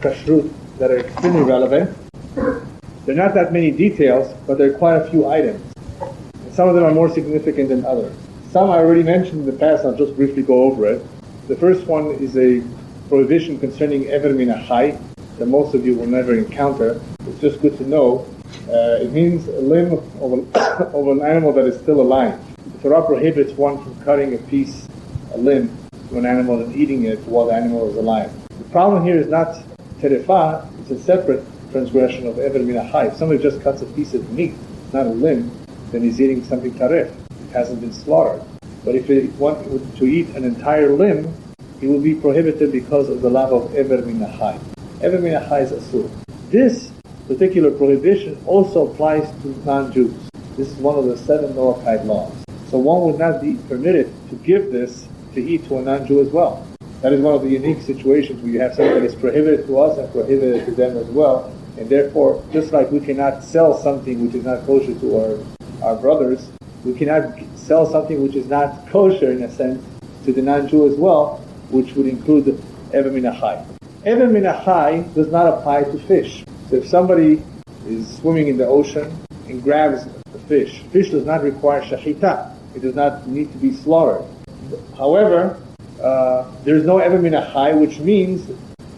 Kashrut that are extremely relevant. There are not that many details, but there are quite a few items. And some of them are more significant than others. Some I already mentioned in the past, I'll just briefly go over it. The first one is a prohibition concerning Ever Min HaChai that most of you will never encounter. It's just good to know. It means a limb of an animal that is still alive. The Torah prohibits one from cutting a limb to an animal and eating it while the animal is alive. The problem here is not terefah, it's a separate transgression of Ever Min HaChai. If somebody just cuts a piece of meat, not a limb, then he's eating something taref. It hasn't been slaughtered. But if he wanted to eat an entire limb, he will be prohibited because of the law of Ever Min HaChai. Ever Min HaChai is asur. This particular prohibition also applies to non-Jews. This is one of the 7 Noahide laws. So one would not be permitted to give this to eat to a non-Jew as well. That is one of the unique situations where you have something that is prohibited to us and prohibited to them as well. And therefore, just like we cannot sell something which is not kosher to our brothers, we cannot sell something which is not kosher in a sense to the non-Jew as well, which would include Ever Min HaChai. Ever Min HaChai does not apply to fish. So if somebody is swimming in the ocean and grabs a fish does not require shachita. It does not need to be slaughtered. However, there is no Ever Min HaChai, which means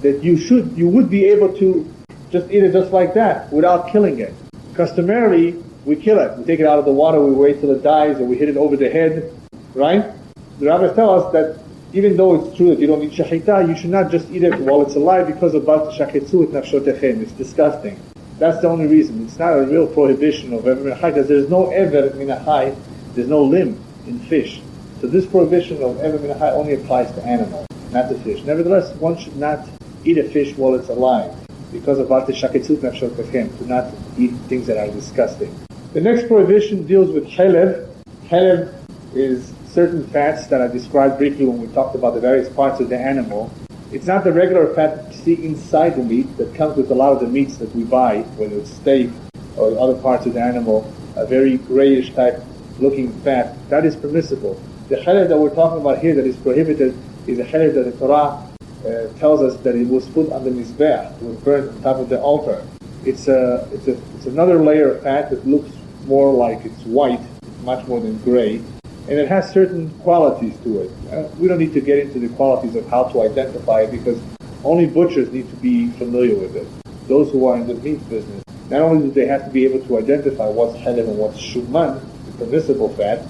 that you would be able to just eat it just like that without killing it. Customarily, we kill it. We take it out of the water, we wait till it dies, and we hit it over the head, right? The rabbis tell us that even though it's true that you don't need shachita, you should not just eat it while it's alive because of bat shachetzu et nafshotechem. It's disgusting. That's the only reason. It's not a real prohibition of Ever Min HaChai, because there's no Ever Min HaChai, there's no limb in fish. So this prohibition of Ever Min HaChai only applies to animals, not to fish. Nevertheless, one should not eat a fish while it's alive because of bat shachetzu et nafshotechem, to not eat things that are disgusting. The next prohibition deals with chelev. Chelev is certain fats that I described briefly when we talked about the various parts of the animal. It's not the regular fat that you see inside the meat that comes with a lot of the meats that we buy, whether it's steak or other parts of the animal, a very grayish type looking fat. That is permissible. The chelev that we're talking about here that is prohibited is a chelev that the Torah tells us that it was put on the mizbeach, it was burned on top of the altar. It's another layer of fat that looks more like it's white, much more than gray. And it has certain qualities to it. We don't need to get into the qualities of how to identify it because only butchers need to be familiar with it. Those who are in the meat business, not only do they have to be able to identify what's chelev and what's shuman, the permissible fat,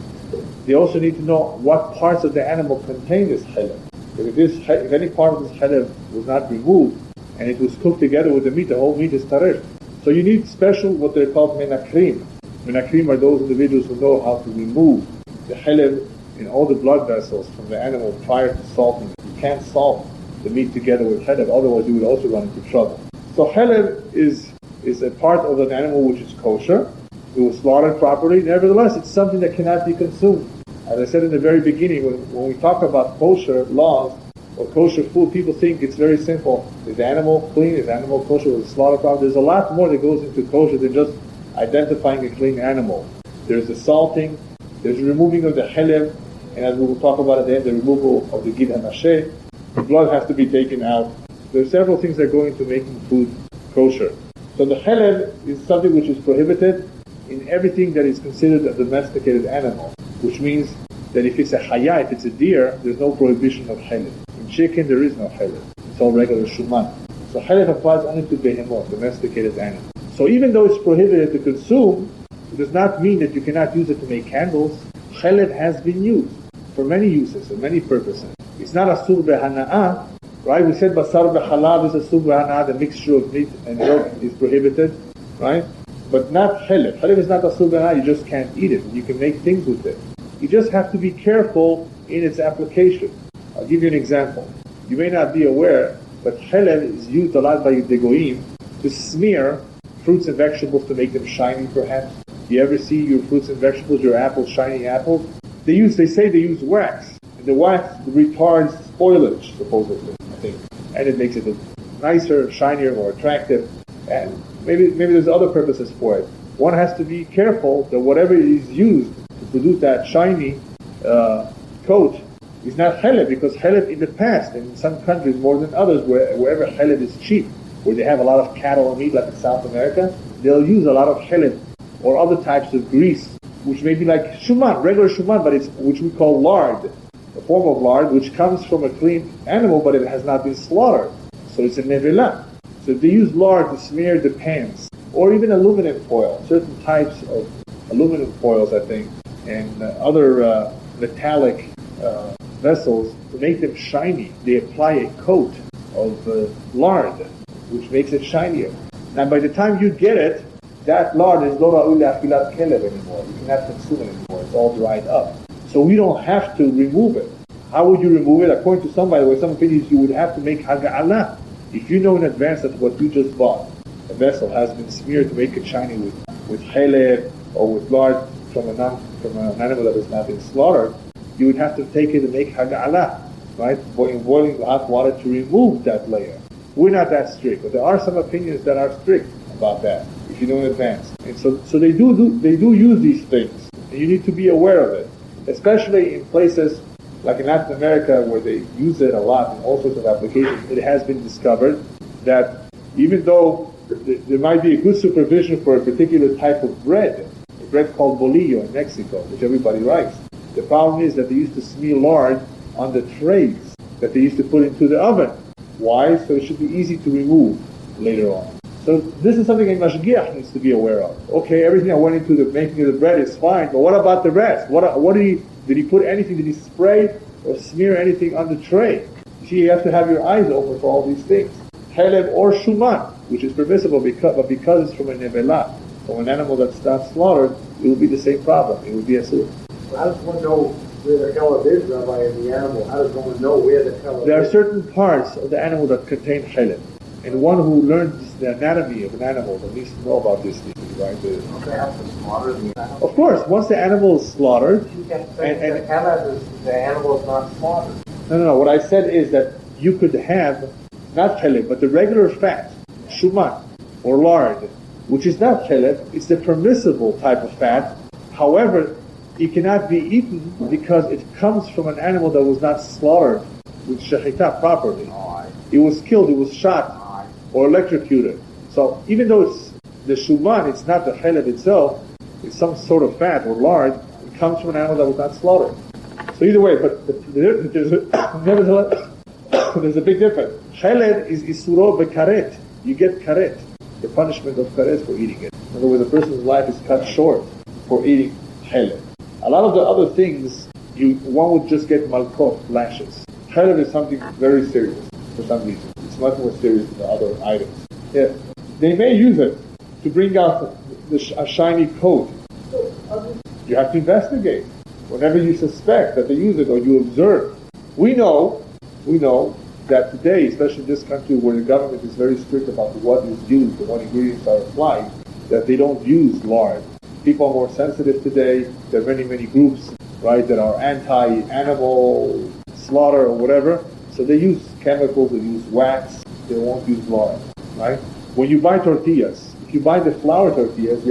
they also need to know what parts of the animal contain this chelev. If any part of this chelev was not removed and it was cooked together with the meat, the whole meat is tarif. So you need special, what they're called menakrim. Menakrim are those individuals who know how to remove the chelev in all the blood vessels from the animal prior to salting. You can't salt the meat together with chelev, otherwise you would also run into trouble. So chelev is a part of an animal which is kosher. It was slaughtered properly. Nevertheless, it's something that cannot be consumed. As I said in the very beginning, when we talk about kosher laws or kosher food, people think it's very simple. Is the animal clean? Is the animal kosher? Was it slaughtered properly? There's a lot more that goes into kosher than just identifying a clean animal. There's the salting, there's the removing of the chelev, and as we will talk about at the end, the removal of the gid hanasheh. The blood has to be taken out. There are several things that go into making food kosher. So the chelev is something which is prohibited in everything that is considered a domesticated animal, which means that if it's a chaya, if it's a deer, there's no prohibition of chelev. In chicken, there is no chelev. It's all regular shuman. So chelev applies only to behemoth, domesticated animals. So even though it's prohibited to consume, it does not mean that you cannot use it to make candles. Chelev has been used for many uses, for many purposes. It's not asur behana'ah, right? We said basar b'chalav is asur behana'ah, the mixture of meat and milk is prohibited, right? But not chelev. Chelev is not asur behana'ah, you just can't eat it. You can make things with it. You just have to be careful in its application. I'll give you an example. You may not be aware, but chelev is used a lot by the goyim to smear fruits and vegetables to make them shiny, perhaps. You ever see your fruits and vegetables, your apples, shiny apples? They say they use wax. And the wax retards spoilage, supposedly, I think. And it makes it look nicer, shinier, more attractive. And maybe there's other purposes for it. One has to be careful that whatever is used to produce that shiny coat is not chelev, because chelev in the past, and in some countries more than others, wherever chelev is cheap, where they have a lot of cattle or meat, like in South America, they'll use a lot of chelib or other types of grease, which may be like shuman, regular shuman, but it's which we call lard, a form of lard, which comes from a clean animal, but it has not been slaughtered. So it's a nevelah. So they use lard to smear the pans, or even aluminum foil, certain types of aluminum foils, I think, and other metallic vessels to make them shiny. They apply a coat of lard, which makes it shinier. Now, by the time you get it, that lard is not afilat kelev anymore. You cannot consume it anymore. It's all dried up. So we don't have to remove it. How would you remove it? According to some, by the way, some opinions, you would have to make haga'alah. If you know in advance that what you just bought, a vessel, has been smeared to make it shiny with cheleb or with lard from an animal that has not been slaughtered, you would have to take it and make haga'alah, right? In boiling hot water to remove that layer. We're not that strict, but there are some opinions that are strict about that, if you know in advance. And so they do use these things, and you need to be aware of it, especially in places like in Latin America, where they use it a lot in all sorts of applications. It has been discovered that even though there might be a good supervision for a particular type of bread, a bread called bolillo in Mexico, which everybody likes, the problem is that they used to smear lard on the trays that they used to put into the oven. Why? So it should be easy to remove later on. So this is something a mashgiach needs to be aware of. Okay, everything that went into the making of the bread is fine, but what about the rest? What did he put anything? Did he spray or smear anything on the tray? You see, you have to have your eyes open for all these things. Cheleb or shuman, which is permissible because it's from a nevelah, from an animal that's not slaughtered, it will be the same problem. It will be a sur. How does one know where the cheleb is, Rabbi, in the animal? How does one know where the cheleb is? There are certain parts of the animal that contain cheleb. And one who learns the anatomy of an animal that needs to know about this thing, right? They have to slaughter the animal? Of course, once the animal is slaughtered... You can say the cheleb is the animal is not slaughtered. No. What I said is that you could have, not cheleb, but the regular fat, shuman, or lard, which is not cheleb, it's the permissible type of fat. However, it cannot be eaten because it comes from an animal that was not slaughtered with shechita properly. It was killed, it was shot, or electrocuted. So even though it's the shuman, it's not the cheleb itself, it's some sort of fat or lard, it comes from an animal that was not slaughtered. So either way, but nevertheless, there's a big difference. Cheleb is isuro bekaret. You get karet, the punishment of karet for eating it. In other words, a person's life is cut short for eating cheleb. A lot of the other things, one would just get malkot, lashes. Cheleb is something very serious for some reason. It's much more serious than the other items. Yeah. They may use it to bring out a shiny coat. You have to investigate. Whenever you suspect that they use it or you observe. We know that today, especially in this country where the government is very strict about what is used and what ingredients are applied, that they don't use lard. People are more sensitive today. There are many, many groups, right, that are anti-animal slaughter or whatever. So they use chemicals, they use wax, they won't use lard, right? When you buy tortillas, if you buy the flour tortillas,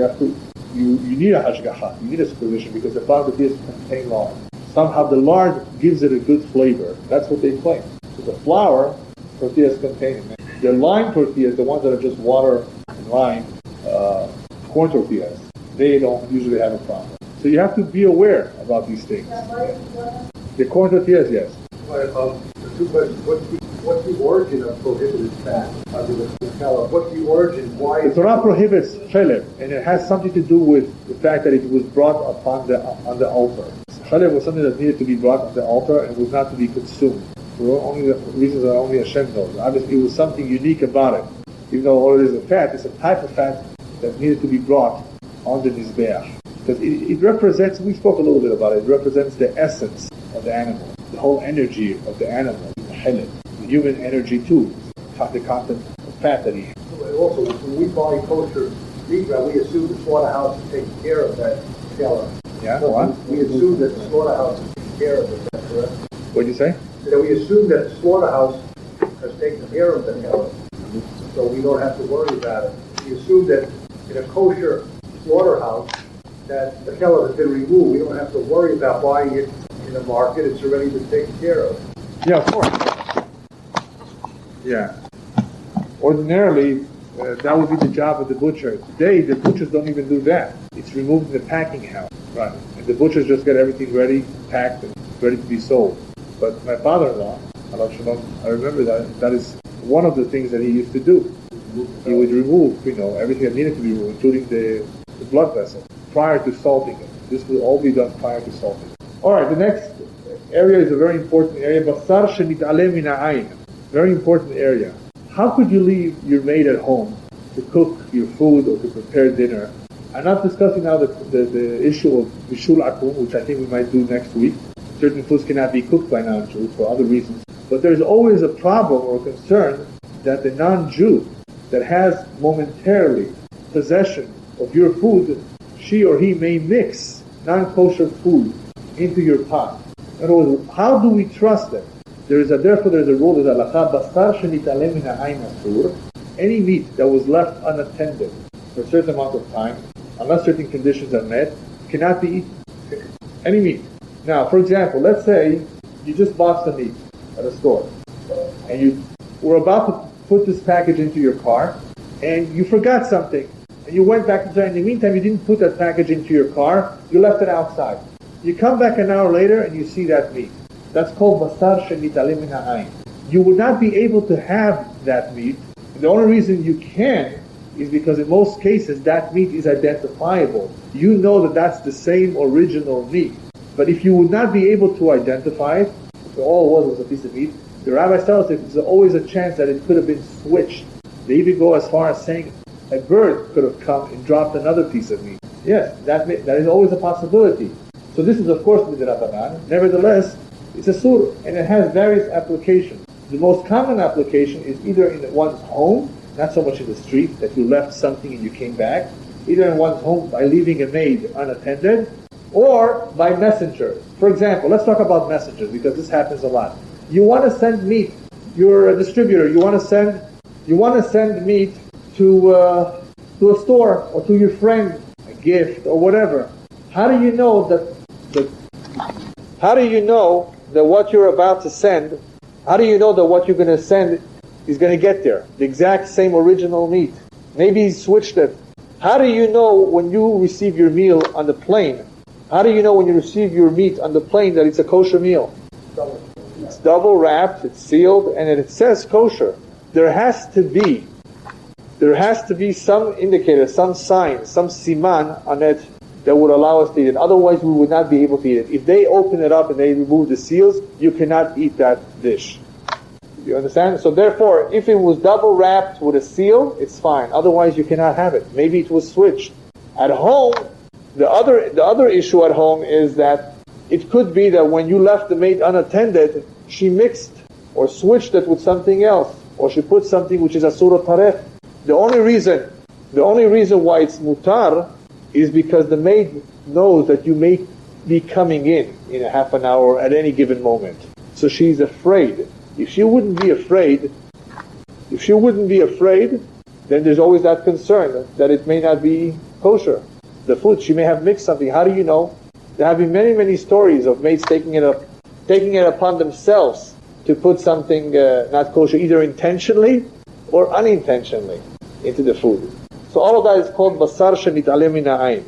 you need a hashgacha, you need a supervision because the flour tortillas contain lard. Somehow the lard gives it a good flavor. That's what they claim. So the flour tortillas contain it. The lime tortillas, the ones that are just water and lime, corn tortillas, they don't usually have a problem. So you have to be aware about these things. The corn tortillas, yes. Two questions. What's the origin of prohibited fat? What's the origin? Why? The Torah prohibits cheleb, and it has something to do with the fact that it was brought on the altar. Cheleb was something that needed to be brought on the altar and was not to be consumed. For only the reasons that only Hashem knows. Obviously, it was something unique about it. Even though all it is a fat, it's a type of fat that needed to be brought on the mizbeach. Because it represents, we spoke a little bit about it, it represents the essence of the animal, the whole energy of the animal, the cheleb, the human energy too, the content of fat that he has. Also, when we buy kosher meat, we assume the slaughterhouse is taking care of that cheleb. Yeah, what? We assume that the slaughterhouse is taking care of it, is that correct? What did you say? So that we assume that the slaughterhouse has taken care of the cheleb, so we don't have to worry about it. We assume that in a kosher slaughterhouse, that the cheleb has been removed. We don't have to worry about buying it in the market. It's already been taken care of. Yeah, of course. Yeah. Ordinarily, that would be the job of the butcher. Today, the butchers don't even do that. It's removed in the packing house. Right. And the butchers just get everything ready, packed, and ready to be sold. But my father-in-law, Alav Shalom, I remember that is one of the things that he used to do. He would remove, everything that needed to be removed, including the blood vessel, prior to salting it. This will all be done prior to salting. All right, the next area is a very important area. Basar shenit'alem min ha'ayn. Very important area. How could you leave your maid at home to cook your food or to prepare dinner? I'm not discussing now the issue of bishul akum, which I think we might do next week. Certain foods cannot be cooked by non-Jews for other reasons. But there's always a problem or concern that the non-Jew that has momentarily possession of your food, she or he may mix non-kosher food into your pot. In other words, how do we trust them? Therefore there's a rule that halakha basar shenit'alem min ha'ayn asur. Any meat that was left unattended for a certain amount of time, unless certain conditions are met, cannot be eaten. Any meat. Now, for example, let's say you just bought some meat at a store, and you were about to put this package into your car, and you forgot something, and you went back inside. In the meantime, you didn't put that package into your car, you left it outside. You come back an hour later, and you see that meat. That's called basar shenit'alem min ha'ayn. You would not be able to have that meat. The only reason you can is because in most cases that meat is identifiable. You know that that's the same original meat. But if you would not be able to identify it, if all it was a piece of meat, the rabbis tell us that there's always a chance that it could have been switched. They even go as far as saying a bird could have come and dropped another piece of meat. Yes, that is always a possibility. So this is of course midrabanan. Nevertheless, it's a sur, and it has various applications. The most common application is either in one's home, not so much in the street, that you left something and you came back, either in one's home by leaving a maid unattended, or by messengers. For example, let's talk about messengers, because this happens a lot. You want to send meat, you're a distributor, you want to send meat to a store, or to your friend, a gift, or whatever. How do you know that what you're about to send, how do you know that what you're going to send is going to get there? The exact same original meat. Maybe he switched it. How do you know when you receive your meal on the plane? How do you know when you receive your meat on the plane that it's a kosher meal? It's double wrapped, it's sealed, and it says kosher. There has to be some indicator, some sign, some siman on it that would allow us to eat it. Otherwise, we would not be able to eat it. If they open it up and they remove the seals, you cannot eat that dish. You understand? So therefore, if it was double wrapped with a seal, it's fine. Otherwise, you cannot have it. Maybe it was switched. At home, the other issue at home is that it could be that when you left the maid unattended, she mixed or switched it with something else, or she put something which is asur taref. The only reason why it's mutar is because the maid knows that you may be coming in a half an hour at any given moment. So she's afraid. If she wouldn't be afraid, then there's always that concern that it may not be kosher. The food, she may have mixed something. How do you know? There have been many, many stories of maids taking it upon themselves to put something not kosher, either intentionally or unintentionally, into the food. So all of that is called basar shenit'alem min ha'ayn.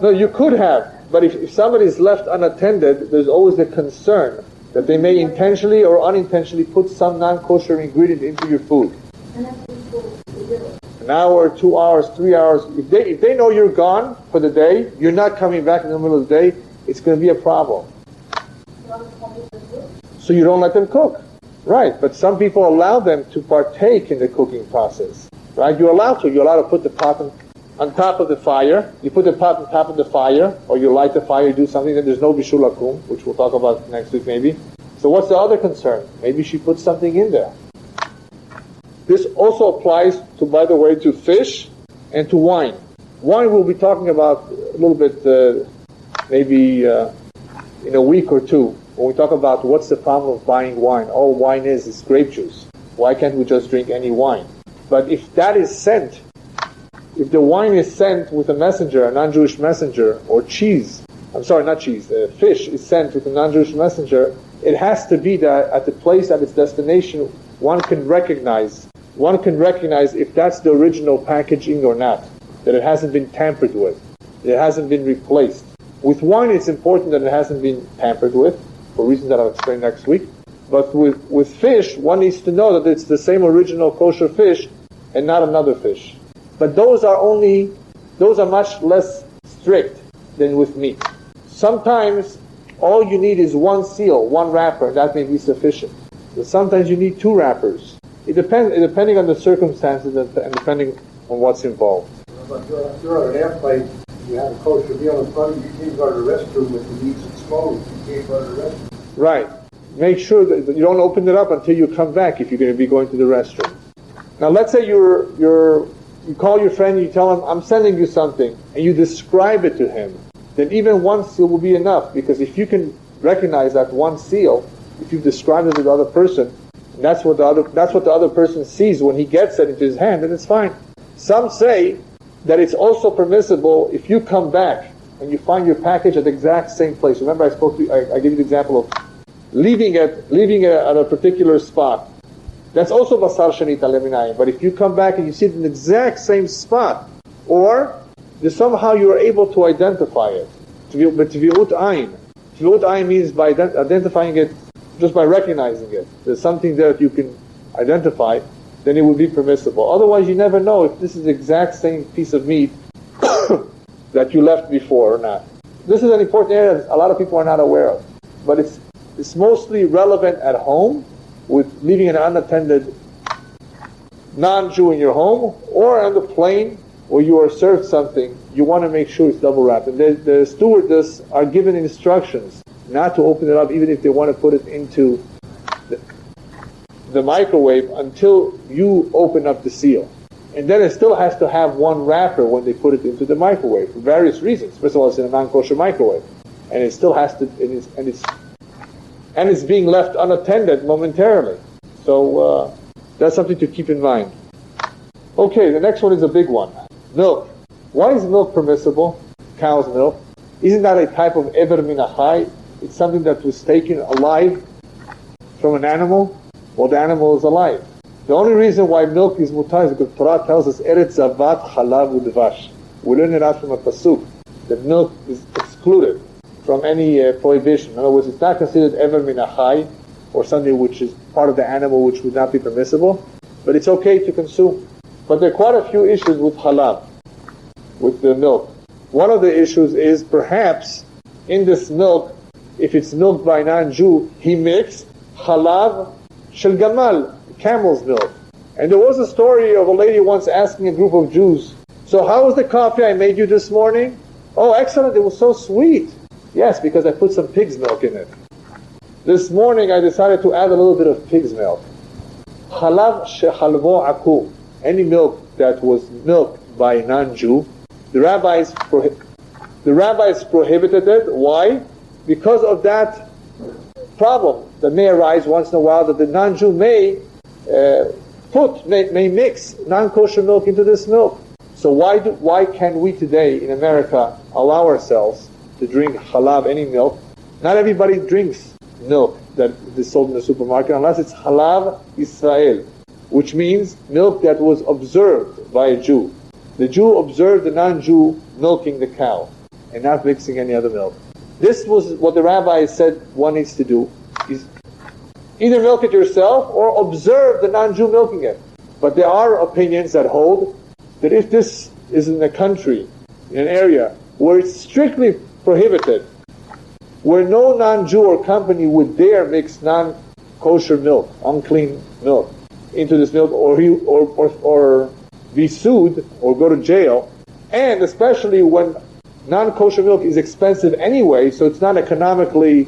No, you could have, but if somebody is left unattended, there's always the concern that they may intentionally or unintentionally put some non-kosher ingredient into your food. An hour, 2 hours, 3 hours. If they know you're gone for the day, you're not coming back in the middle of the day, it's going to be a problem. So you don't let them cook. Right, but some people allow them to partake in the cooking process. Right, you're allowed to put the pot on top of the fire. You put the pot on top of the fire, or you light the fire, you do something, then there's no bishul akum, which we'll talk about next week maybe. So what's the other concern? Maybe she put something in there. This also applies to, by the way, to fish and to wine. Wine we'll be talking about a little bit, maybe in a week or two. When we talk about what's the problem of buying wine, all wine is grape juice. Why can't we just drink any wine? But if that is sent, if the wine is sent with a messenger, a non-Jewish messenger, or fish is sent with a non-Jewish messenger, it has to be that at the place, at its destination, one can recognize if that's the original packaging or not, that it hasn't been tampered with, that it hasn't been replaced. With wine, it's important that it hasn't been tampered with, for reasons that I'll explain next week. But with fish, one needs to know that it's the same original kosher fish and not another fish. But those are much less strict than with meat. Sometimes all you need is one seal, one wrapper, and that may be sufficient. But sometimes you need two wrappers. It depends, depending on the circumstances and depending on what's involved. But if you're on an airplane, you have a kosher meal in front of you, you can't go to the restroom if the meat's exposed. You can't go to the restroom. Right. Make sure that you don't open it up until you come back if you're going to be going to the restroom. Now let's say you call your friend, you tell him, I'm sending you something, and you describe it to him, then even one seal will be enough, because if you can recognize that one seal, if you've described it to the other person, and that's what the other person sees when he gets it into his hand, then it's fine. Some say that it's also permissible if you come back and you find your package at the exact same place. Remember I gave you the example of leaving it at a particular spot. That's also basar shenita leminayim. But if you come back and you see it in the exact same spot, or somehow you are able to identify it, tvi'ut ayin. Tvi'ut ayin means by identifying it, just by recognizing it. There's something there that you can identify, then it would be permissible. Otherwise, you never know if this is the exact same piece of meat that you left before or not. This is an important area that a lot of people are not aware of. But it's mostly relevant at home, with leaving an unattended non-Jew in your home, or on the plane where you are served something. You want to make sure it's double wrapped. And the stewardess are given instructions not to open it up, even if they want to put it into the microwave, until you open up the seal. And then it still has to have one wrapper when they put it into the microwave, for various reasons. First of all, it's in a non-kosher microwave, and it still has to, and it's being left unattended momentarily. So that's something to keep in mind. Okay, the next one is a big one. Milk. Why is milk permissible? Cow's milk. Isn't that a type of ever min achai? It's something that was taken alive from an animal. Well, the animal is alive. The only reason why milk is mutar is because Torah tells us Eretz Zavat Chalav Udvash. We learn it out from a pasuk. The milk is excluded from any prohibition. In other words, it's not considered ever min achai, or something which is part of the animal which would not be permissible, but it's okay to consume. But there are quite a few issues with halal, with the milk. One of the issues is perhaps in this milk, if it's milked by a non-Jew, he mixed halav shel gamal, camel's milk. And there was a story of a lady once asking a group of Jews, so how was the coffee I made you this morning? Oh, excellent, it was so sweet. Yes, because I put some pig's milk in it. This morning I decided to add a little bit of pig's milk. Halav shehalvo akum, any milk that was milked by a non-Jew, the rabbis prohibited it. Why? Because of that problem that may arise once in a while, that the non-Jew may mix non-kosher milk into this milk. So why can we today in America allow ourselves to drink halab, any milk? Not everybody drinks milk that is sold in the supermarket unless it's halab Israel, which means milk that was observed by a Jew. The Jew observed the non-Jew milking the cow and not mixing any other milk. This was what the rabbi said one needs to do, is either milk it yourself or observe the non-Jew milking it. But there are opinions that hold that if this is in a country, in an area where it's strictly prohibited, where no non-Jew or company would dare mix non-kosher milk, unclean milk, into this milk, or be sued or go to jail, and especially when non-kosher milk is expensive anyway, so it's not economically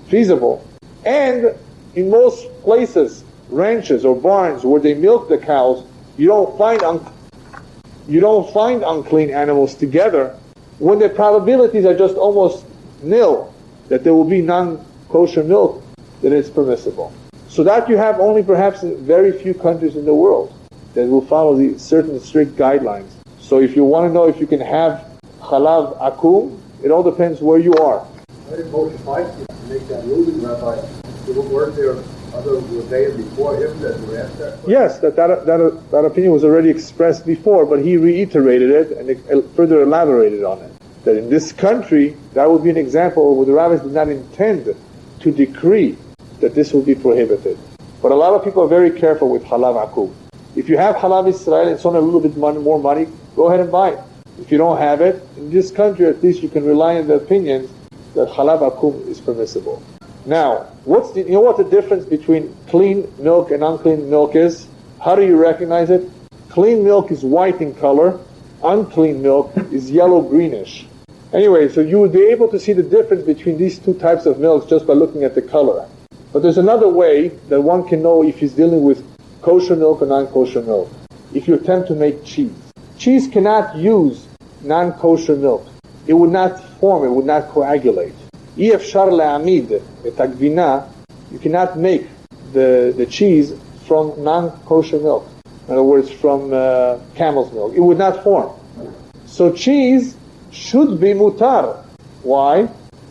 feasible. And in most places, ranches or barns where they milk the cows, you don't find unclean animals together, when the probabilities are just almost nil that there will be non-kosher milk, then it's permissible. So that you have only perhaps in very few countries in the world that will follow the certain strict guidelines. So if you want to know if you can have chalav akum, it all depends where you are. Why did Moshe Feinstein make that ruling, Rabbi? Weren't there Other Rebbeim before him that were asked that question? Yes, that opinion was already expressed before, but he reiterated it and further elaborated on it. That in this country, that would be an example where the rabbis did not intend to decree that this will be prohibited. But a lot of people are very careful with halav akum. If you have halav Israel and it's only a little bit more money, go ahead and buy it. If you don't have it, in this country at least you can rely on the opinions that halav akum is permissible. Now, you know what the difference between clean milk and unclean milk is? How do you recognize it? Clean milk is white in color, unclean milk is yellow-greenish. Anyway, so you would be able to see the difference between these two types of milks just by looking at the color. But there's another way that one can know if he's dealing with kosher milk or non-kosher milk. If you attempt to make cheese. Cheese cannot use non-kosher milk. It would not form, it would not coagulate. אי אפשר להעמיד את הגבינה, you cannot make the cheese from non-kosher milk. In other words, from camel's milk. It would not form. So cheese should be mutar. Why?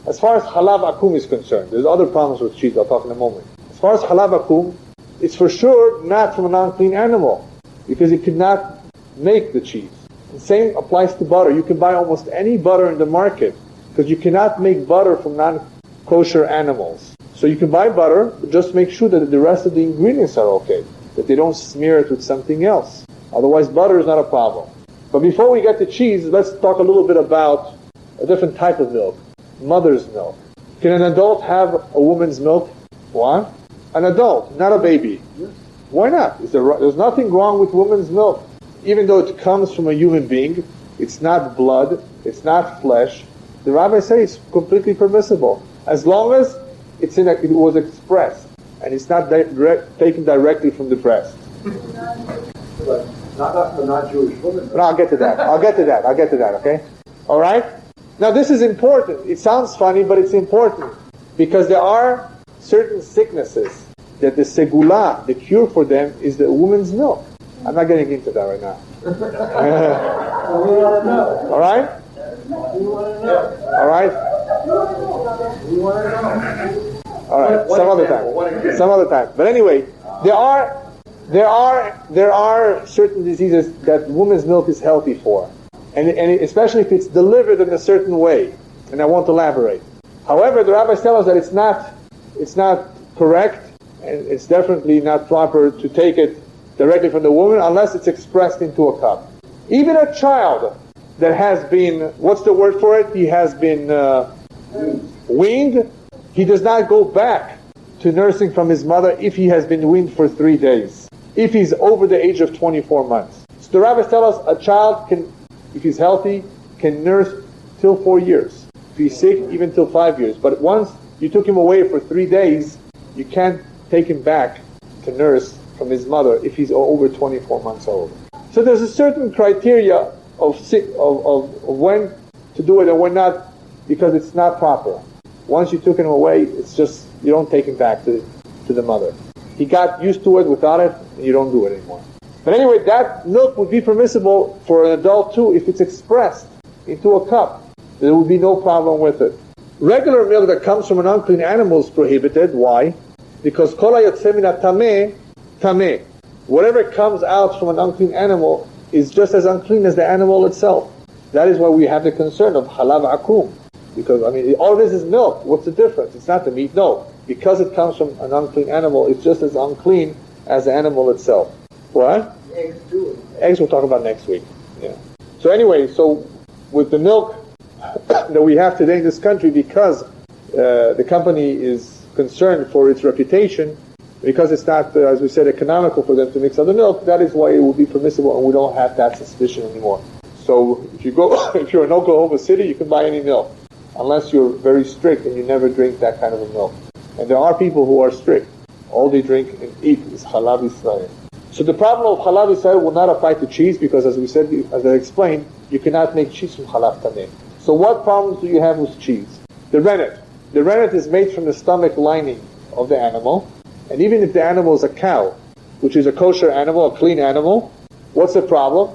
As far as halav akum is concerned, there's other problems with cheese, I'll talk in a moment. As far as halav akum, it's for sure not from a non-clean animal, because it could not make the cheese. The same applies to butter. You can buy almost any butter in the market, because you cannot make butter from non-kosher animals. So you can buy butter, but just make sure that the rest of the ingredients are okay, that they don't smear it with something else. Otherwise, butter is not a problem. But before we get to cheese, let's talk a little bit about a different type of milk, mother's milk. Can an adult have a woman's milk? Why? An adult, not a baby. Why not? There's nothing wrong with woman's milk. Even though it comes from a human being, it's not blood, it's not flesh. The rabbis say it's completely permissible, as long as it was expressed and it's not taken directly from the breast. But not the non-Jewish woman. No, I'll get to that, okay? All right? Now this is important. It sounds funny, but it's important, because there are certain sicknesses that the segula, the cure for them, is the woman's milk. I'm not getting into that right now. All right? All right? All right. Some other time. But anyway, there are certain diseases that woman's milk is healthy for, and especially if it's delivered in a certain way. And I won't elaborate. However, the rabbis tell us that it's not correct, and it's definitely not proper to take it directly from the woman unless it's expressed into a cup. Even a child that has been, what's the word for it? He has been weaned. He does not go back to nursing from his mother if he has been weaned for 3 days, if he's over the age of 24 months. So the rabbis tell us a child can, if he's healthy, can nurse till 4 years. If he's sick, even till 5 years. But once you took him away for 3 days, you can't take him back to nurse from his mother if he's over 24 months old. So there's a certain criteria of when to do it and when not, because it's not proper. Once you took him away, it's just, you don't take him back to the mother. He got used to it without it, and you don't do it anymore. But anyway, that milk would be permissible for an adult too if it's expressed into a cup. There would be no problem with it. Regular milk that comes from an unclean animal is prohibited. Why? Because kol hayotze min hatameh, tameh. Whatever comes out from an unclean animal is just as unclean as the animal itself. That is why we have the concern of halav akum. Because, all this is milk. What's the difference? It's not the meat. No. Because it comes from an unclean animal, it's just as unclean as the animal itself. What? Eggs too. Eggs we'll talk about next week. Yeah. So anyway, with the milk that we have today in this country, because the company is concerned for its reputation, because it's not, as we said, economical for them to mix other milk, that is why it will be permissible, and we don't have that suspicion anymore. So if you're in Oklahoma City, you can buy any milk, unless you're very strict and you never drink that kind of a milk. And there are people who are strict. All they drink and eat is halab Israel. So the problem of halab Israel will not apply to cheese, because as we said, as I explained, you cannot make cheese from halab tameh. So what problems do you have with cheese? The rennet. The rennet is made from the stomach lining of the animal. And even if the animal is a cow, which is a kosher animal, a clean animal, what's the problem?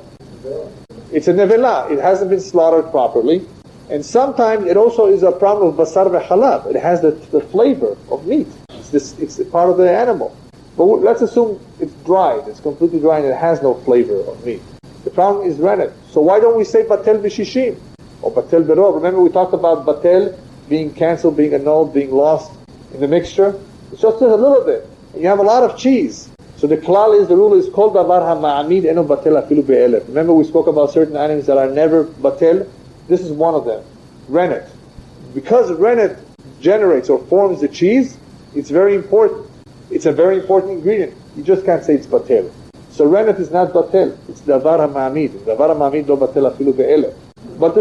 It's a nevela. It hasn't been slaughtered properly. And sometimes it also is a problem of basar v'halab. It has the flavor of meat. it's part of the animal. But let's assume it's dried, it's completely dry and it has no flavor of meat. The problem is rennet. So why don't we say batel b'shishim or batel berov? Remember we talked about batel being canceled, being annulled, being lost in the mixture. It's just a little bit. And you have a lot of cheese. So the rule is kol davar ha'ma'amid eno batel afilu be'elef. Remember we spoke about certain items that are never batel. This is one of them, rennet. Because rennet generates or forms the cheese, it's very important. It's a very important ingredient. You just can't say it's batel. So rennet is not batel. It's davar ha'ma'amid. Davar ha'ma'amid lo batel afilu be'elef. But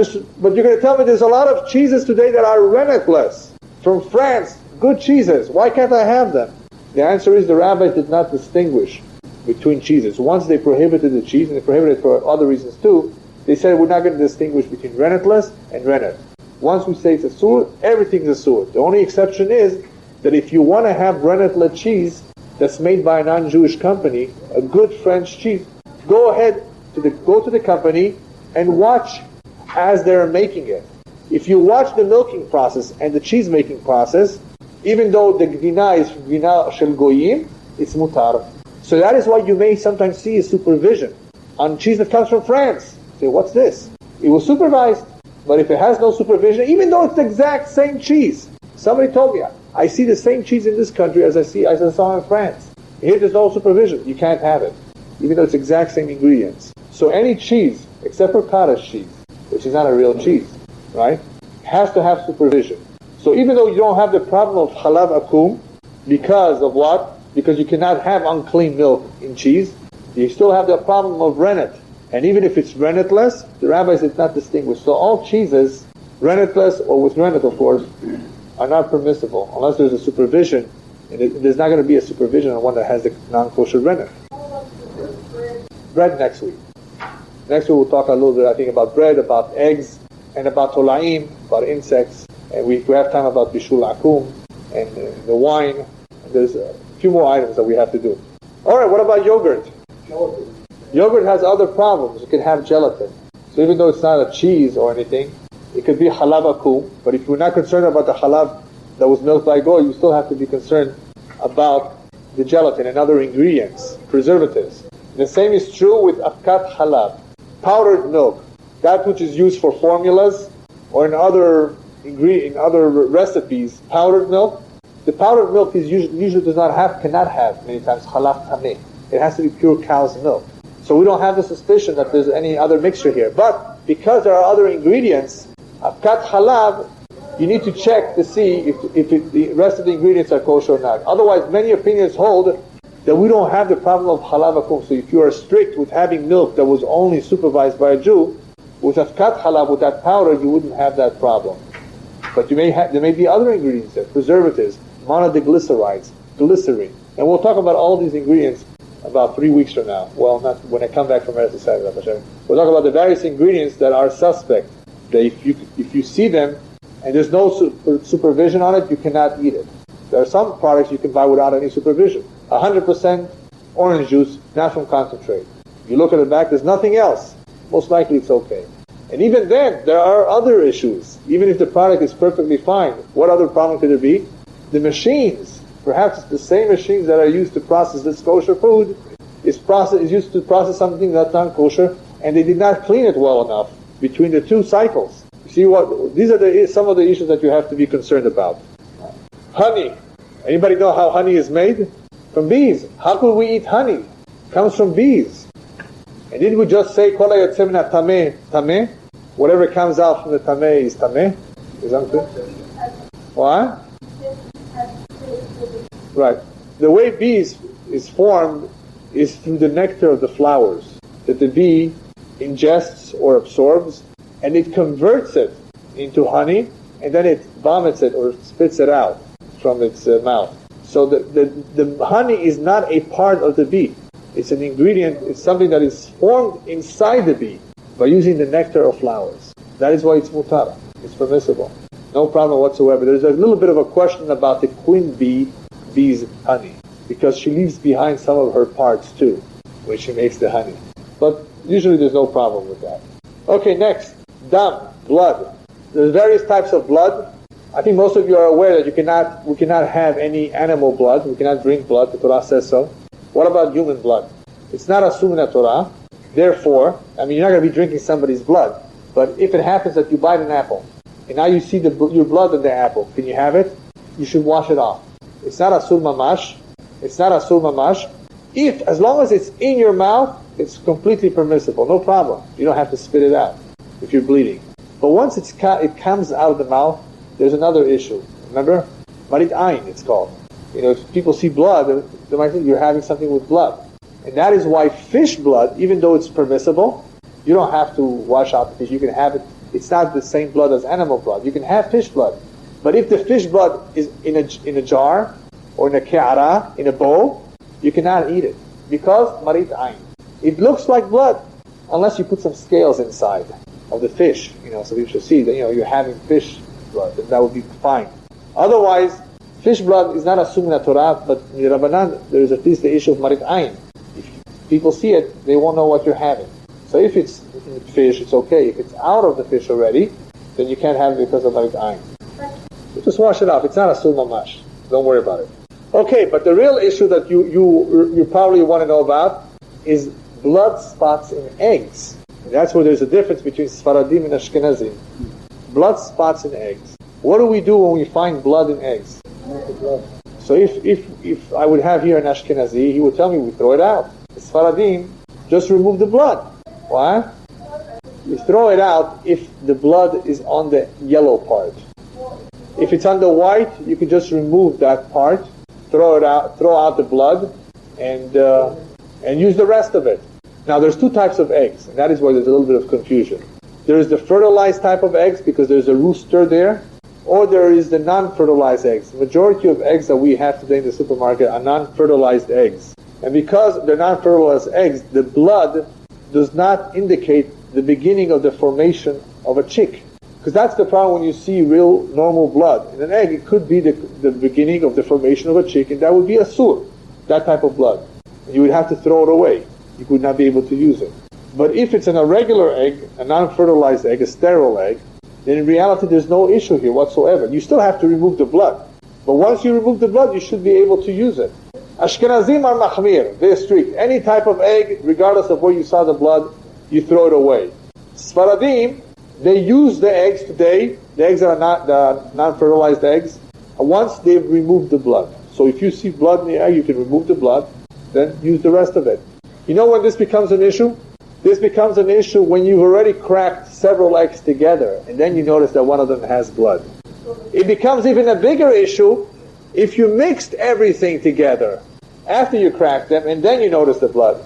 you're going to tell me there's a lot of cheeses today that are rennetless. From France, good cheeses. Why can't I have them? The answer is the rabbis did not distinguish between cheeses. Once they prohibited the cheese, and they prohibited it for other reasons too, they said we're not going to distinguish between rennetless and rennet. Once we say it's asur, everything's asur. The only exception is that if you want to have rennetless cheese that's made by a non-Jewish company, a good French cheese, go to the company and watch as they're making it. If you watch the milking process and the cheese making process, even though the gdina is gdina shel goyim, it's mutar. So that is why you may sometimes see a supervision on cheese that comes from France. Say, what's this? It was supervised. But if it has no supervision, even though it's the exact same cheese, somebody told me, I see the same cheese in this country as I saw in France. Here there's no supervision. You can't have it, even though it's exact same ingredients. So any cheese, except for cottage cheese, which is not a real cheese, right, has to have supervision. So even though you don't have the problem of halav akum, because of what? Because you cannot have unclean milk in cheese, you still have the problem of rennet. And even if it's rennetless, the rabbis did not distinguish. So all cheeses, rennetless or with rennet, of course, are not permissible unless there's a supervision. And there's not going to be a supervision on one that has the non-kosher rennet. Bread next week. Next week we'll talk a little bit, I think, about bread, about eggs, and about tolaim, about insects. And we have time about bishul akum and the wine. And there's a few more items that we have to do. All right, what about yogurt? Yogurt has other problems. It can have gelatin. So even though it's not a cheese or anything, it could be halab akum. But if you're not concerned about the halab that was milked by goy, you still have to be concerned about the gelatin and other ingredients, preservatives. The same is true with afkat halab, powdered milk, that which is used for formulas or in other recipes. Powdered milk. The powdered milk is usually cannot have many times halab tameh. It has to be pure cow's milk. So we don't have the suspicion that there's any other mixture here. But because there are other ingredients, afkat halab, you need to check to see if the rest of the ingredients are kosher or not. Otherwise, many opinions hold that we don't have the problem of halab akum. So if you are strict with having milk that was only supervised by a Jew, with afkat halab, with that powder, you wouldn't have that problem. But there may be other ingredients there, preservatives, monodiglycerides, glycerin. And we'll talk about all these ingredients about 3 weeks from now. Well, not when I come back from Eretz Yisrael. We'll talk about the various ingredients that are suspect. That if you see them and there's no supervision on it, you cannot eat it. There are some products you can buy without any supervision. 100% orange juice, not from concentrate. You look at the back, there's nothing else. Most likely it's okay. And even then, there are other issues. Even if the product is perfectly fine, what other problem could there be? The machines. Perhaps it's the same machines that are used to process this kosher food is used to process something that's not kosher, and they did not clean it well enough between the two cycles. You see these are some of the issues that you have to be concerned about. Honey. Anybody know how honey is made? From bees. How could we eat honey? It comes from bees. And didn't we just say kol hayotzeh min hatameh tameh? Whatever comes out from the tameh is tameh? Is that clear? What? Right. The way bees is formed is through the nectar of the flowers that the bee ingests or absorbs, and it converts it into honey, and then it vomits it or spits it out from its mouth. So the honey is not a part of the bee. It's an ingredient, it's something that is formed inside the bee by using the nectar of flowers. That is why it's mutara. It's permissible. No problem whatsoever. There's a little bit of a question about the queen bee's honey, because she leaves behind some of her parts too when she makes the honey. But usually there's no problem with that. Okay, next. Dam, blood. There's various types of blood. I think most of you are aware that we cannot have any animal blood. We cannot drink blood. The Torah says so. What about human blood? It's not assumed in the Torah. Therefore, you're not going to be drinking somebody's blood. But if it happens that you bite an apple, and now you see your blood in the apple, can you have it? You should wash it off. It's not asur mamash. It's not asur mamash. As long as it's in your mouth, it's completely permissible. No problem. You don't have to spit it out if you're bleeding. But once it comes out of the mouth, there's another issue. Remember? Marit ayin, it's called. If people see blood, they might think you're having something with blood. And that is why fish blood, even though it's permissible, you don't have to wash out the fish. You can have it. It's not the same blood as animal blood. You can have fish blood. But if the fish blood is in a jar, or in a ke'ara, in a bowl, you cannot eat it. Because marit ayin. It looks like blood, unless you put some scales inside of the fish. So you should see that you're having fish blood, and that would be fine. Otherwise, fish blood is not assumed in the Torah, but in the Rabbanan, there is at least the issue of marit ayin. If people see it, they won't know what you're having. So if it's in fish, it's okay. If it's out of the fish already, then you can't have it because of marit ayin. So just wash it off. It's not asur mamash. Don't worry about it. Okay, but the real issue that you probably want to know about is blood spots in eggs. And that's where there's a difference between Sfaradim and Ashkenazim. Blood spots in eggs. What do we do when we find blood in eggs? So if I would have here an Ashkenazi, he would tell me we throw it out. The Sfaradim just remove the blood. Why? You throw it out if the blood is on the yellow part. If it's on the white, you can just remove that part, throw out the blood, and use the rest of it. Now there's two types of eggs, and that is where there's a little bit of confusion. There is the fertilized type of eggs because there's a rooster there, or there is the non-fertilized eggs. The majority of eggs that we have today in the supermarket are non-fertilized eggs. And because they're non-fertilized eggs, the blood does not indicate the beginning of the formation of a chick. Because that's the problem when you see real normal blood. In an egg, it could be the beginning of the formation of a chick, and that would be asur, that type of blood. And you would have to throw it away. You would not be able to use it. But if it's in a regular egg, a non-fertilized egg, a sterile egg, then in reality there's no issue here whatsoever. You still have to remove the blood. But once you remove the blood, you should be able to use it. Ashkenazim are machmir, they're strict. Any type of egg, regardless of where you saw the blood, you throw it away. Sfaradim, they use the eggs today. The eggs are not the non-fertilized eggs. Once they've removed the blood. So if you see blood in the egg, you can remove the blood, then use the rest of it. You know when this becomes an issue? This becomes an issue when you've already cracked several eggs together, and then you notice that one of them has blood. It becomes even a bigger issue if you mixed everything together after you cracked them, and then you notice the blood.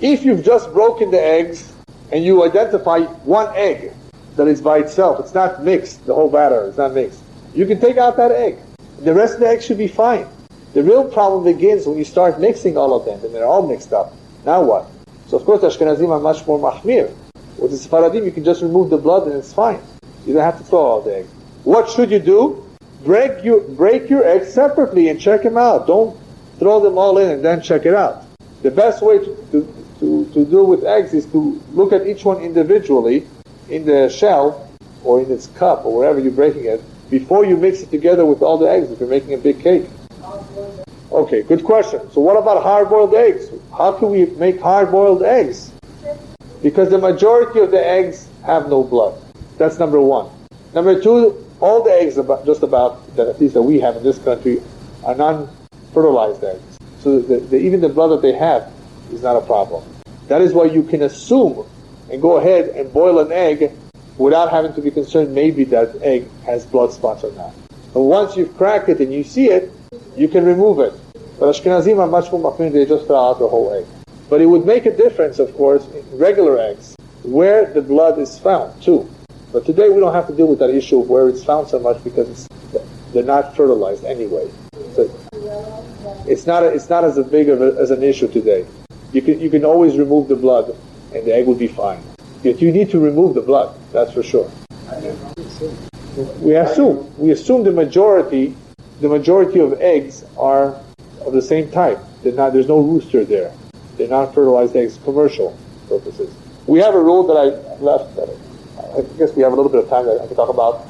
If you've just broken the eggs, and you identify one egg that is by itself, it's not mixed, the whole batter is not mixed, you can take out that egg. The rest of the egg should be fine. The real problem begins when you start mixing all of them, and they're all mixed up. Now what? So of course the Ashkenazim are much more mahmir. With the Sfaradim, you can just remove the blood and it's fine. You don't have to throw all the egg. What should you do? Break your eggs separately and check them out. Don't throw them all in and then check it out. The best way to deal with eggs is to look at each one individually in the shell or in its cup or wherever you're breaking it before you mix it together with all the eggs if you're making a big cake. Okay, good question. So what about hard-boiled eggs? How can we make hard-boiled eggs? Because the majority of the eggs have no blood. That's number one. Number two, all the eggs just about that at least that we have in this country are non-fertilized eggs. So even the blood that they have is not a problem. That is why you can assume and go ahead and boil an egg without having to be concerned maybe that egg has blood spots or not. But once you've cracked it and you see it, you can remove it. But Ashkenazim are much more machmir, they just throw out the whole egg. But it would make a difference, of course, in regular eggs, where the blood is found too. But today we don't have to deal with that issue of where it's found so much because they're not fertilized anyway. So it's not as big as an issue today. You can always remove the blood and the egg would be fine. Yet you need to remove the blood, that's for sure. We assume the majority of eggs are of the same type. There's no rooster there. They're not fertilized eggs, commercial purposes. We have a rule that I left. I guess we have a little bit of time that I can talk about.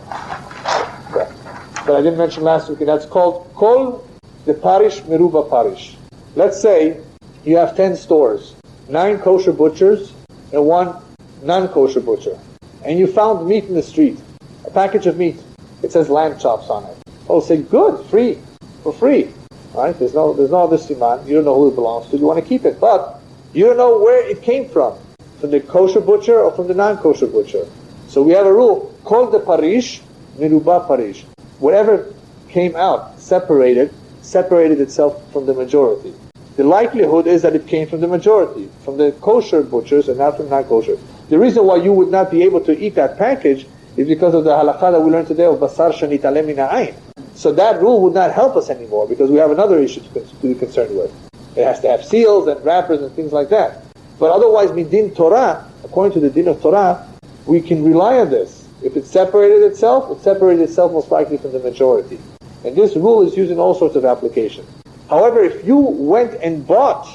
that I didn't mention last week, and that's called Kol the Parish Meruba Parish. Let's say you have 10 stores, 9 kosher butchers, and 1 non-kosher butcher. And you found meat in the street, a package of meat. It says lamb chops on it. Oh, say, good, free, for free. Right? There's no other siman. You don't know who it belongs to. You want to keep it, but you don't know where it came from the kosher butcher or from the non-kosher butcher. So we have a rule called the parish, meruba parish. Whatever came out, separated itself from the majority. The likelihood is that it came from the majority, from the kosher butchers and not from non-kosher. The reason why you would not be able to eat that package is because of the halakha that we learned today of basar shenitalem min ha'ain. So that rule would not help us anymore because we have another issue to be concerned with. It has to have seals and wrappers and things like that. But otherwise, midin Torah, according to the din of Torah, we can rely on this. If it separated itself most likely from the majority. And this rule is used in all sorts of applications. However, if you went and bought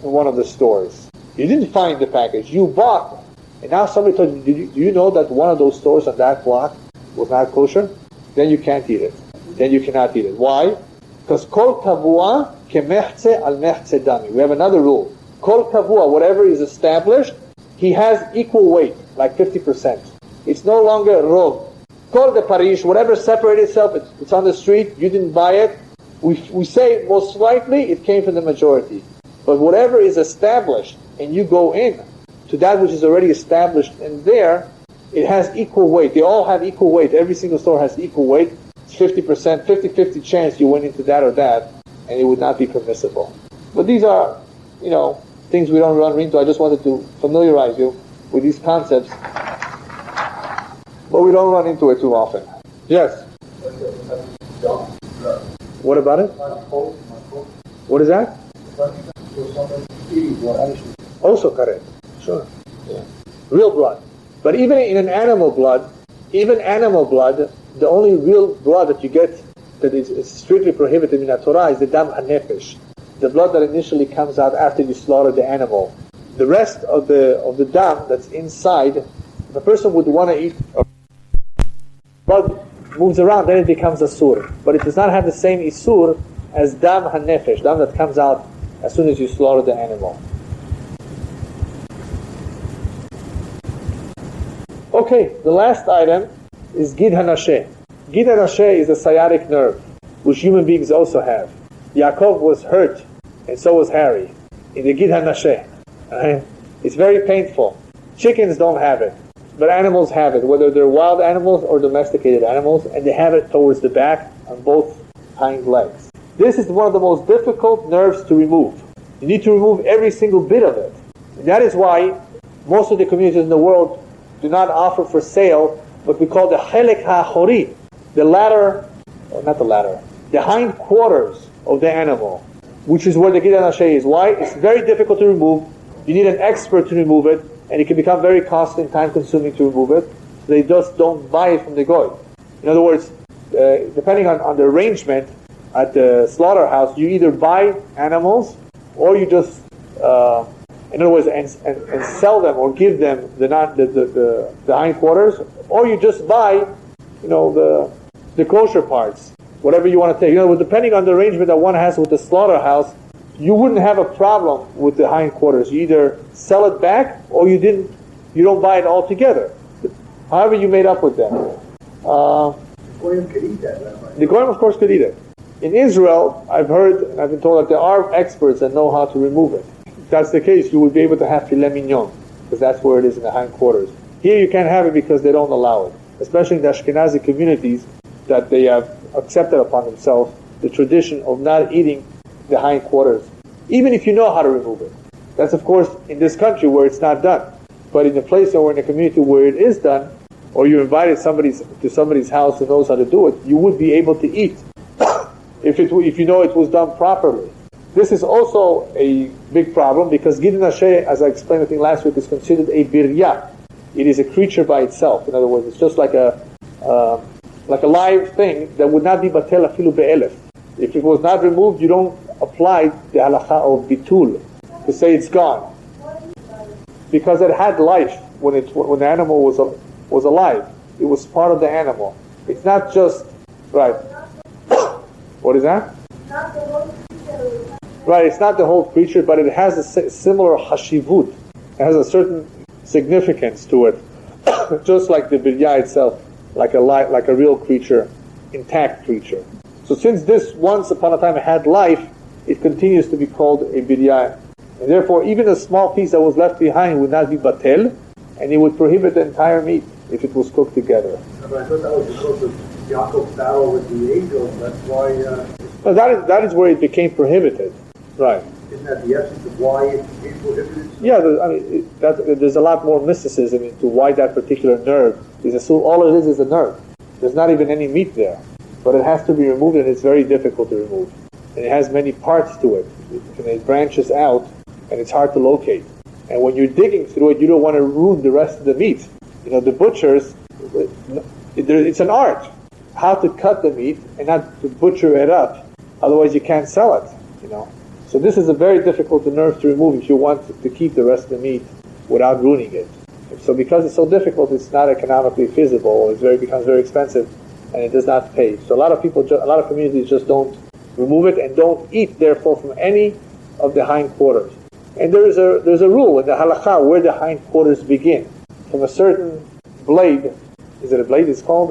in one of the stores, you didn't find the package, you bought, and now somebody told you, do you know that one of those stores on that block was not kosher? Then you can't eat it. Then you cannot eat it. Why? Because kol kavua kemechze al mechze dami. We have another rule. Kol kavua, whatever is established, he has equal weight, like 50%. It's no longer rov. Kol the parish, whatever separated itself, it's on the street, you didn't buy it. We say most likely it came from the majority. But whatever is established, and you go in to that which is already established in there, it has equal weight. They all have equal weight. Every single store has equal weight. It's 50%, 50-50 chance you went into that or that, and it would not be permissible. But these are, things we don't run into. I just wanted to familiarize you with these concepts. But we don't run into it too often. Yes? What about it? What is that? Also correct. Sure. Yeah. Real blood. But even in an animal blood, the only real blood that you get that is strictly prohibited in the Torah is the dam hanefesh, the blood that initially comes out after you slaughter the animal. The rest of the dam that's inside, if a person would want to eat, blood moves around, then it becomes asur. But it does not have the same isur as dam hanefesh, dam that comes out as soon as you slaughter the animal. Okay, the last item is gid hanasheh. Gid hanasheh is a sciatic nerve, which human beings also have. Yaakov was hurt, and so was Harry, in the gid hanasheh. Right? It's very painful. Chickens don't have it, but animals have it, whether they're wild animals or domesticated animals, and they have it towards the back on both hind legs. This is one of the most difficult nerves to remove. You need to remove every single bit of it. And that is why most of the communities in the world do not offer for sale what we call the chelek ha'achori, the hind quarters of the animal, which is where the gid hanasheh is. Why? It's very difficult to remove. You need an expert to remove it, and it can become very costly and time-consuming to remove it. So they just don't buy it from the goy. In other words, depending on the arrangement at the slaughterhouse, you either buy animals or you just, in other words, and sell them or give them the hind quarters, or you just buy, the kosher parts, whatever you want to take. Depending on the arrangement that one has with the slaughterhouse, you wouldn't have a problem with the hind quarters. You either sell it back or you don't buy it altogether. However you made up with them. Goyim could eat that, right? The goyim, of course, could eat it. In Israel, I've been told that there are experts that know how to remove it. If that's the case, you would be able to have filet mignon, because that's where it is in the hind quarters. Here you can't have it because they don't allow it, especially in the Ashkenazi communities that they have accepted upon themselves the tradition of not eating the hind quarters, even if you know how to remove it. That's, of course, in this country where it's not done. But in a place or in a community where it is done, or you invited to somebody's house who knows how to do it, you would be able to eat if you know it was done properly. This is also a big problem because gid hanasheh, as I explained I think last week, is considered a birya. It is a creature by itself. In other words, it's just like a live thing that would not be batel afilu be'elef. If it was not removed, you don't apply the halakha of bitul to say it's gone, because it had life when the animal was alive. It was part of the animal. It's not just right. What is that? Not the whole creature. Right, it's not the whole creature, but it has a similar hashivut. It has a certain significance to it, just like the birya itself, like a real creature, intact creature. So since this once upon a time had life, it continues to be called a birya. And therefore, even a small piece that was left behind would not be batel, and it would prohibit the entire meat if it was cooked together. But I thought that was because of Yaakov's battle with the angels. That's why. No, that is where it became prohibited. Right. Isn't that the essence of why it became prohibited? Yeah, there's a lot more mysticism into why that particular nerve is assumed. All it is a nerve. There's not even any meat there, but it has to be removed, and it's very difficult to remove. And it has many parts to it, and it branches out, and it's hard to locate. And when you're digging through it, you don't want to ruin the rest of the meat. You know, the butchers, it's an art how to cut the meat and not to butcher it up. Otherwise, you can't sell it. You know. So this is a very difficult nerve to remove if you want to keep the rest of the meat without ruining it. So because it's so difficult, it's not economically feasible. It becomes very expensive, and it does not pay. So a lot of communities just don't remove it and don't eat, therefore, from any of the hindquarters. And there's a rule in the halakha where the hindquarters begin. From a certain blade, is it a blade? It's called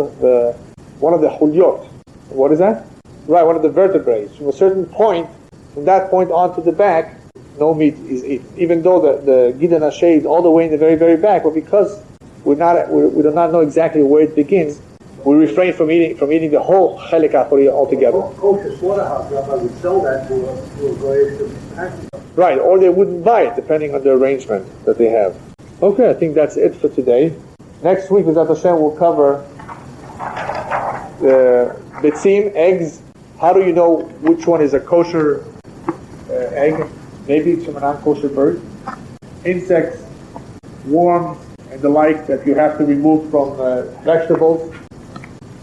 one of the hulyot. What is that? Right, one of the vertebrae. From a certain point, from that point on to the back, no meat is eaten. Even though the Gidan Hashay is all the way in the very, very back, but because we do not know exactly where it begins, we refrain from eating the whole chelik achori altogether. Kosher slaughterhouse, Rabbi, would sell that to a goyish package. Right, or they wouldn't buy it, depending on the arrangement that they have. Okay, I think that's it for today. Next week, B'ezrat Hashem, we'll cover the bitzim, eggs. How do you know which one is a kosher egg? Maybe it's from a non-kosher bird. Insects, worms, and the like that you have to remove from vegetables.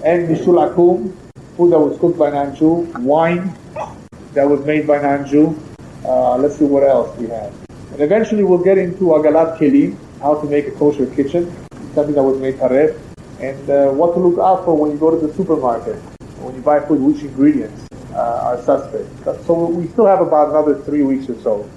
And bishul akum, food that was cooked by non-Jew. Wine that was made by non-Jew. Let's see what else we have. And eventually we'll get into agalat kelim, how to make a kosher kitchen, something that was made taref, and what to look out for when you go to the supermarket. When you buy food, which ingredients are suspect. So we still have about another 3 weeks or so